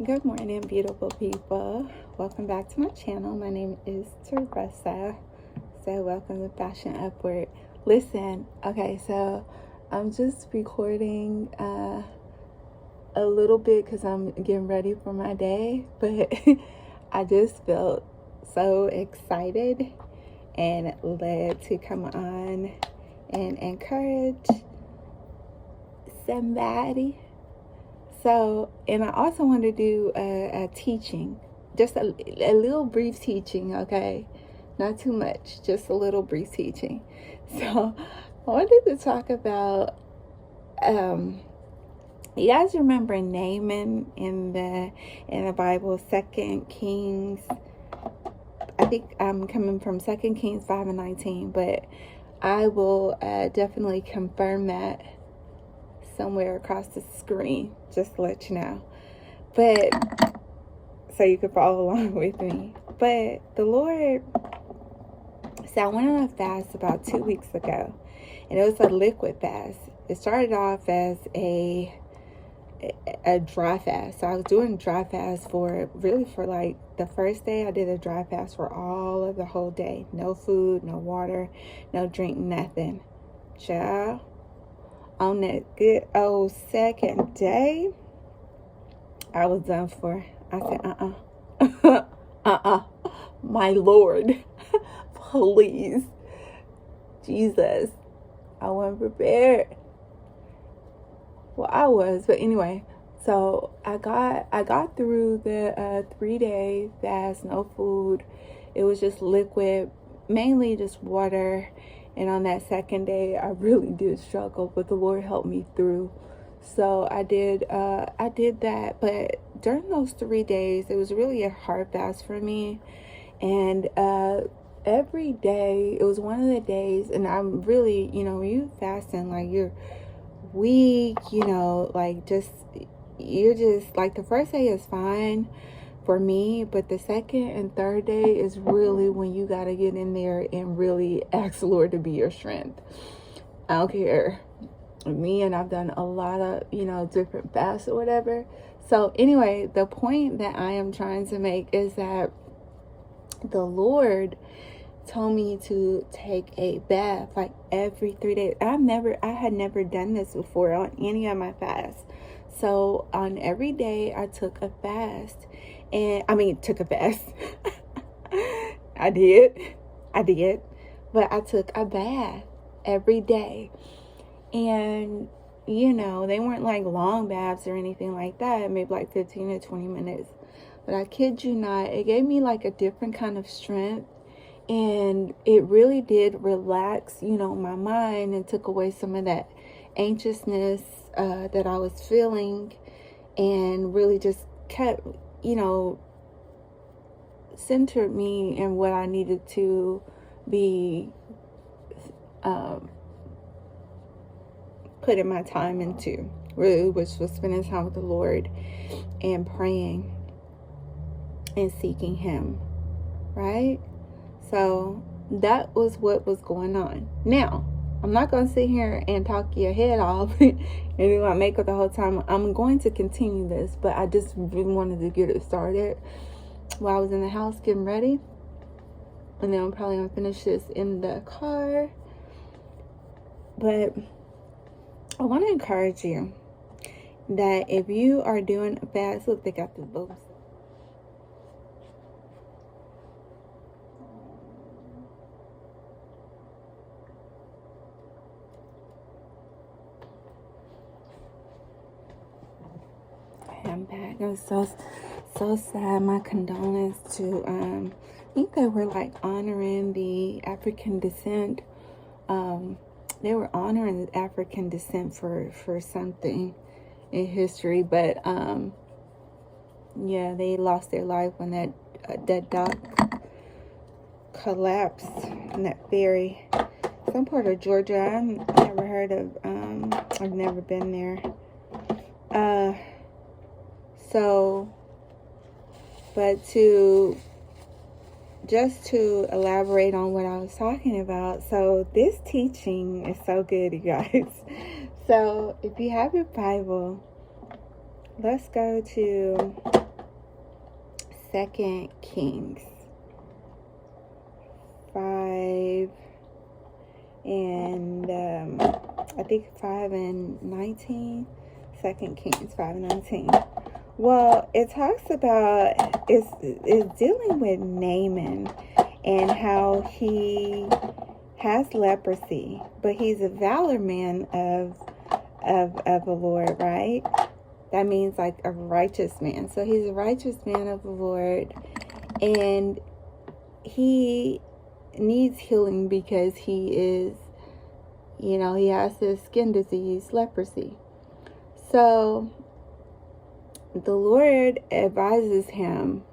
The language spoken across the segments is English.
Good morning, beautiful people. Welcome back to my channel. My name is Teressa. So welcome to Fashion Upward. Listen, okay, so I'm just recording a little bit because I'm getting ready for my day, but I just felt so excited and led to come on and encourage somebody. So, and I also want to do a teaching, just a little brief teaching, okay? Not too much, just a little brief teaching. So, I wanted to talk about, you guys remember Naaman in the Bible, 2 Kings, I think I'm coming from 2 Kings 5:19, but I will definitely confirm that somewhere across the screen, just to let you know, but so you can follow along with me. But the Lord, so I went on a fast about 2 weeks ago, and it was a liquid fast. It started off as a dry fast. So I was doing dry fast for like the first day. I did a dry fast for all of the whole day. No food, no water, no drink, nothing. Child, on that good old second day, I was done for. I said, my Lord, please, Jesus, I wasn't prepared. Well, I was, but anyway, so I got through the 3 day fast, no food. It was just liquid, mainly just water. And on that second day, I really did struggle, but the Lord helped me through. So I did that. But during those 3 days, it was really a hard fast for me. And every day, it was one of the days, and I'm really, when you fasting, like you're weak, like you're just like, the first day is fine for me, but the second and third day is really when you got to get in there and really ask the Lord to be your strength. I don't care. And I've done a lot of, different fasts or whatever. So anyway, the point that I am trying to make is that the Lord told me to take a bath like every 3 days. I had never done this before on any of my fasts. So on every day I took a fast. And took a fast. I did. But I took a bath every day. And, they weren't like long baths or anything like that. Maybe like 15 to 20 minutes. But I kid you not, it gave me like a different kind of strength. And it really did relax, my mind, and took away some of that anxiousness that I was feeling. And really just kept, centered me in what I needed to be putting my time into, really, which was spending time with the Lord and praying and seeking Him, right? So that was what was going on. Now, I'm not going to sit here and talk your head off and do my makeup the whole time. I'm going to continue this, but I just really wanted to get it started while I was in the house getting ready. And then I'm probably going to finish this in the car. But I want to encourage you that if you are doing a fast, look, they got the boobs. I'm back. It was so sad. My condolence to I think they were like honoring the African descent. They were honoring the African descent for something in history, but yeah, they lost their life when that dock collapsed on that ferry. Some part of Georgia. I've never heard of. I've never been there. So, but to elaborate on what I was talking about, so this teaching is so good, you guys. So if you have your Bible, let's go to 2 Kings 5 and I think 5:19. 2 Kings 5:19. Well, it talks about it's dealing with Naaman and how he has leprosy, but he's a valor man of the Lord, right? That means like a righteous man. So he's a righteous man of the Lord, and he needs healing because he is, he has this skin disease, leprosy. So the Lord advises him,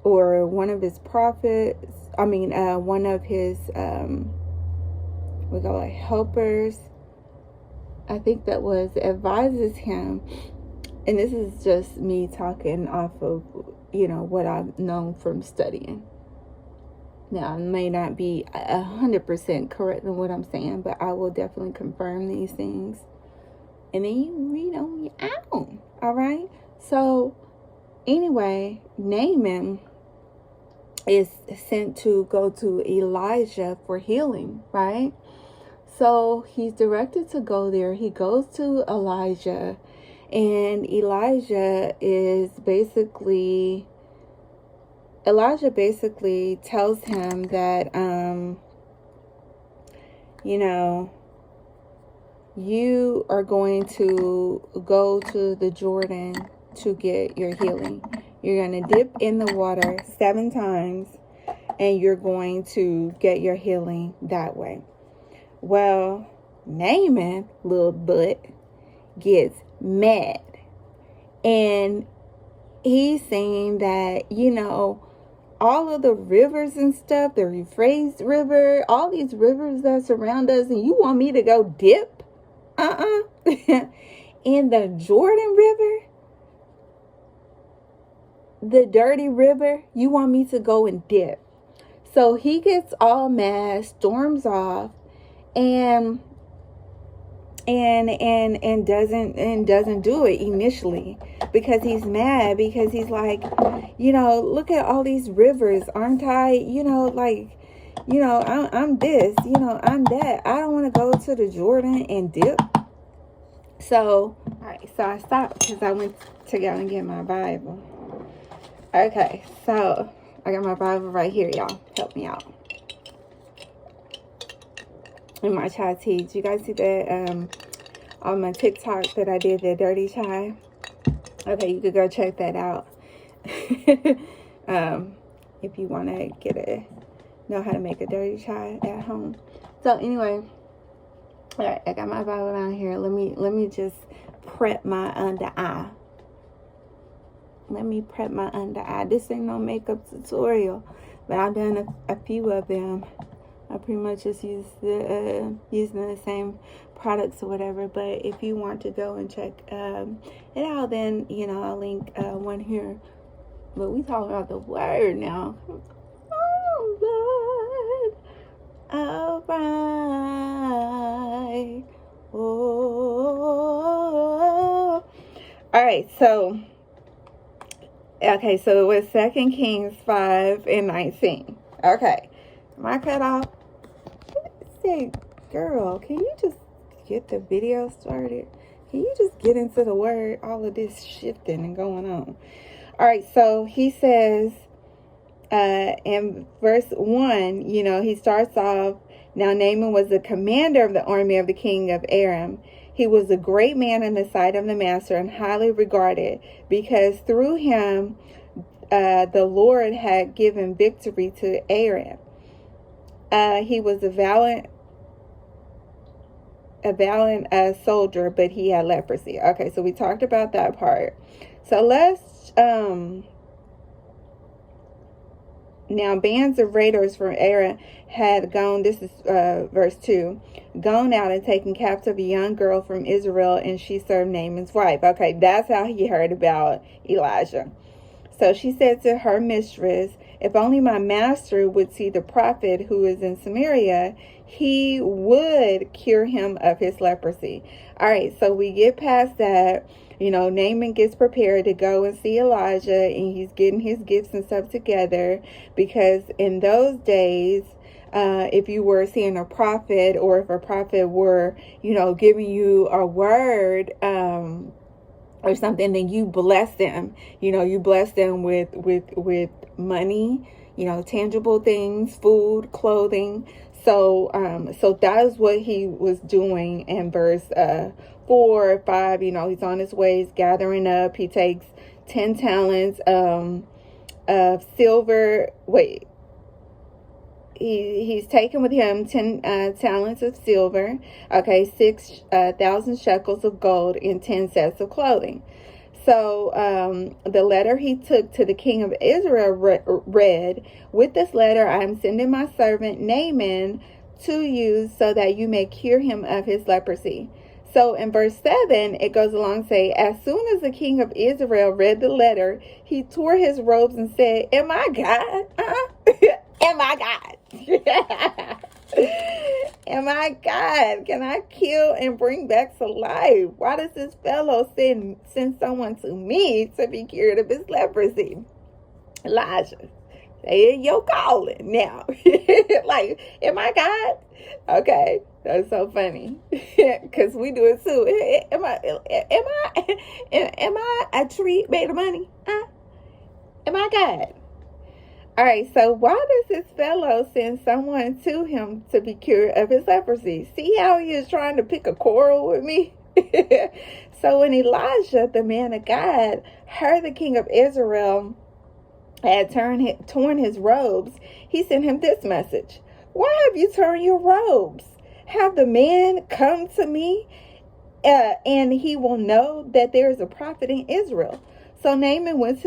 or one of his prophets, one of his, we call it helpers, I think that advises him, and this is just me talking off of, what I've known from studying. Now, I may not be 100% correct in what I'm saying, but I will definitely confirm these things. And then you read on your own. All right? So, anyway, Naaman is sent to go to Elijah for healing, right? So, he's directed to go there. He goes to Elijah, and Elijah basically tells him that, you are going to go to the Jordan to get your healing. You're going to dip in the water 7 times, and you're going to get your healing that way. Well, Naaman, little butt, gets mad. And he's saying that, all of the rivers and stuff, the Euphrates River, all these rivers that surround us, and you want me to go dip? In the Jordan River? The dirty river? You want me to go and dip? So he gets all mad, storms off, and doesn't do it initially, because he's mad, because he's like, look at all these rivers, aren't I? I'm this, I'm that. I don't want to go to the Jordan and dip. So, all right, so I stopped because I went to go and get my Bible. Okay, so I got my Bible right here, y'all. Help me out. And my chai tea. You guys see that on my TikTok that I did the dirty chai? Okay, you could go check that out. If you want to know how to make a dirty chai at home. So anyway, all right, I got my Bible down here. Let me just prep my under eye. This ain't no makeup tutorial, but I've done a few of them. I pretty much just using the same products or whatever. But if you want to go and check it out, then I'll link one here. But we talking about the word now. Oh Lord, all right. Oh. All right. So it was 2 Kings 5:19. Okay, am I cut off? Say, girl, can you just get the video started? Can you just get into the word? All of this shifting and going on. All right, so he says in verse 1, he starts off, now Naaman was the commander of the army of the king of Aram. He was a great man in the sight of the master and highly regarded, because through him the Lord had given victory to Aram. He was a valiant soldier, but he had leprosy. Okay, so we talked about that part. So let's now bands of raiders from Aram had gone, this is verse 2, gone out and taken captive a young girl from Israel, and she served Naaman's wife. Okay, that's how he heard about Elijah. So she said to her mistress, if only my master would see the prophet who is in Samaria, he would cure him of his leprosy. All right, so we get past that. Naaman gets prepared to go and see Elijah, and he's getting his gifts and stuff together, because in those days, if you were seeing a prophet, or if a prophet were, giving you a word, or something, then you bless them. You bless them with money, tangible things, food, clothing. So that is what he was doing in verse 4 or 5. He's on his way, he's gathering up. He takes 10 talents of silver. He's taken with him 10 talents of silver, 6,000 shekels of gold, and 10 sets of clothing. So the letter he took to the king of Israel read, "With this letter I am sending my servant Naaman to you, so that you may cure him of his leprosy." So in verse 7, it goes along to say, "As soon as the king of Israel read the letter, he tore his robes and said, 'Am I God? Am I God? Am I God? Can I kill and bring back to life? Why does this fellow send someone to me to be cured of his leprosy?'" Elijah, say your calling now. Like, am I God? Okay, that's so funny, because we do it too. Am I a tree made of money? Am I God? All right, so why does this fellow send someone to him to be cured of his leprosy? See how he is trying to pick a quarrel with me? So when Elijah, the man of God, heard the king of Israel had torn his robes, he sent him this message: "Why have you torn your robes? Have the man come to me, and he will know that there is a prophet in Israel." So Naaman went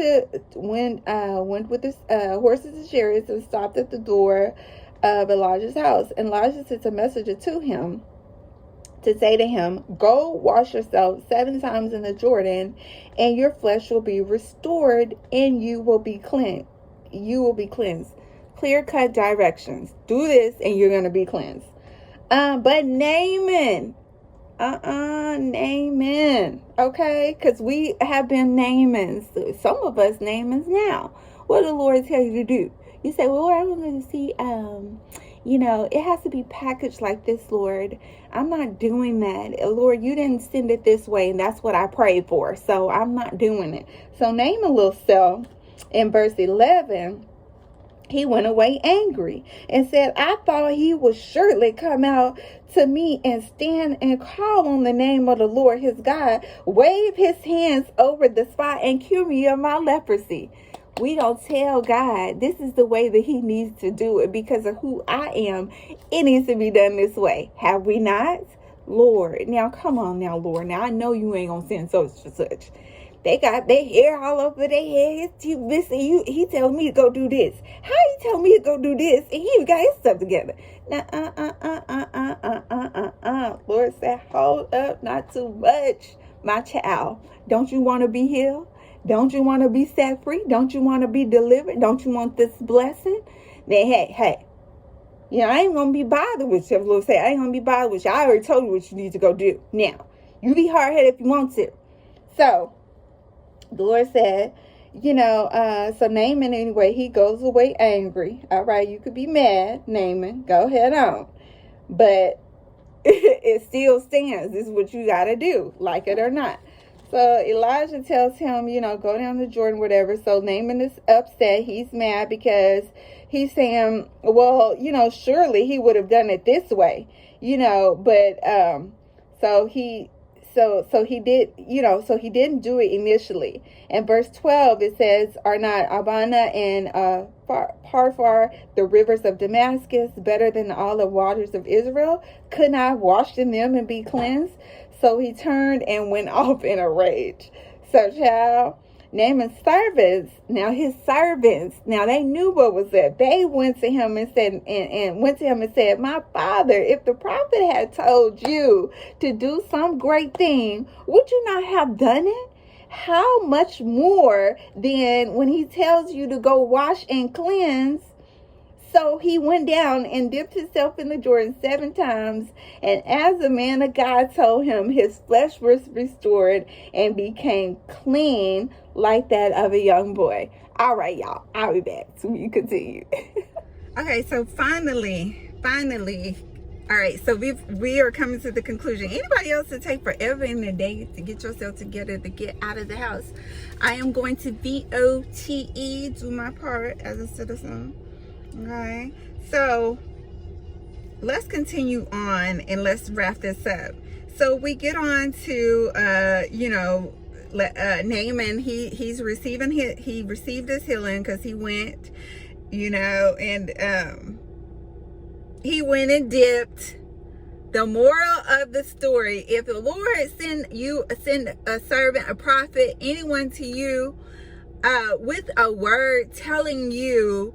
with his horses and chariots and stopped at the door of Elijah's house. And Elijah sent a messenger to him to say to him, "Go wash yourself 7 times in the Jordan, and your flesh will be restored, and you will be cleansed." Clear-cut directions. Do this, and you're going to be cleansed. But Naaman, Naaman, okay? Because we have been Naamans. Some of us Naamans now. What did the Lord tell you to do? You say, "Well, Lord, I'm going to see, it has to be packaged like this, Lord. I'm not doing that. Lord, you didn't send it this way, and that's what I prayed for, so I'm not doing it." So Naaman little self, in verse 11, he went away angry and said, "I thought he would surely come out to me and stand and call on the name of the Lord his God, wave his hands over the spot, and cure me of my leprosy." We don't tell God this is the way that he needs to do it because of who I am. It needs to be done this way. Have we not? Lord, now come on now, Lord. Now I know you ain't going to send such and such. They got their hair all over their heads. He told me to go do this. How he told me to go do this, and he got his stuff together? Now, Lord said, "Hold up, not too much, my child. Don't you want to be healed? Don't you want to be set free? Don't you want to be delivered? Don't you want this blessing? Then, hey, I ain't going to be bothered with you." The Lord said, "I ain't going to be bothered with you. I already told you what you need to go do. Now, you be hard-headed if you want to." So, the Lord said, so Naaman, anyway, he goes away angry. All right, you could be mad, Naaman. Go ahead on. But it still stands. This is what you got to do, like it or not. So Elijah tells him, go down to Jordan, whatever. So Naaman is upset. He's mad because he's saying, well, surely he would have done it this way, but so he didn't do it initially. In verse 12, it says, "Are not Abana and Parfar, the rivers of Damascus, better than all the waters of Israel? Couldn't I wash in them and be cleansed?" So he turned and went off in a rage. So, child, Naaman's servants, now they knew what was up. They went to him and said, "My father, if the prophet had told you to do some great thing, would you not have done it? How much more then when he tells you to go wash and cleanse? So he went down and dipped himself in the Jordan 7 times. And as the man of God told him, his flesh was restored and became clean like that of a young boy. All right, y'all. I'll be back so we continue. Okay, so finally, all right, so we are coming to the conclusion. Anybody else to take forever in the day to get yourself together to get out of the house? I am going to VOTE, do my part as a citizen. Okay, so let's continue on and let's wrap this up. So we get on to Naaman. He received his healing because he went, and he went and dipped. The moral of the story: if the Lord send a servant, a prophet, anyone to you with a word telling you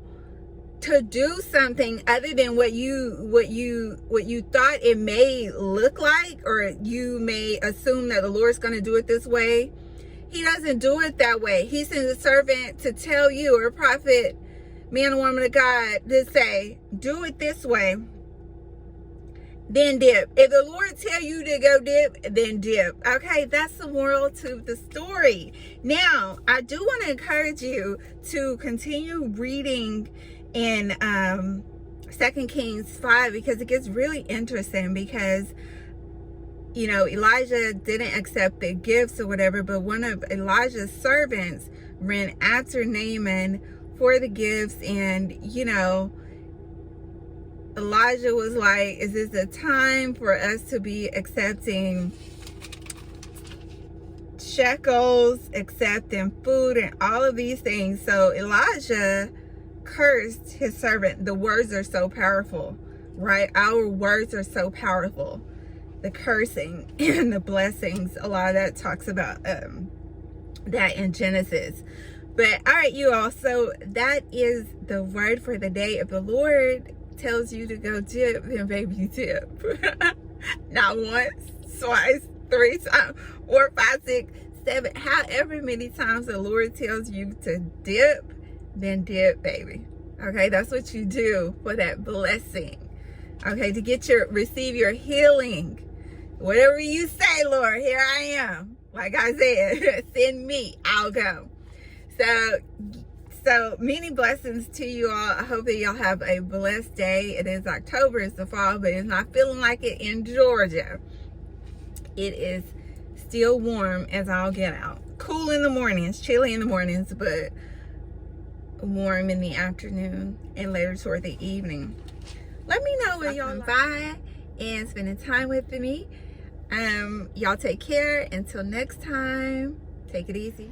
to do something other than what you thought it may look like, or you may assume that the Lord's going to do it this way, he doesn't do it that way. He sends a servant to tell you, or a prophet, man or woman of God, to say, do it this way, then dip. If the Lord tell you to go dip, then dip. Okay, that's the moral to the story. Now, I do want to encourage you to continue reading in 2 Kings 5, because it gets really interesting, because Elijah didn't accept the gifts or whatever, but one of Elijah's servants ran after Naaman for the gifts, and Elijah was like, is this a time for us to be accepting shekels, accepting food, and all of these things? So Elijah cursed his servant. The words are so powerful, right? Our words are so powerful. The cursing and the blessings, a lot of that talks about that in Genesis. But all right, you all, so that is the word for the day. If the Lord tells you to go dip, then baby, dip. Not once, twice, 3 times, 4, 5, 6, 7, however many times the Lord tells you to dip, then dip, baby. Okay, that's what you do for that blessing. Okay, to receive your healing. Whatever you say, Lord, here I am. Like I said, send me, I'll go. So many blessings to you all. I hope that y'all have a blessed day. It is October, it's the fall, but it's not feeling like it in Georgia. It is still warm as all get out. Cool in the mornings, chilly in the mornings, but warm in the afternoon and later toward the evening. Let me know when y'all by and spending time with me. Y'all take care. Until next time, take it easy.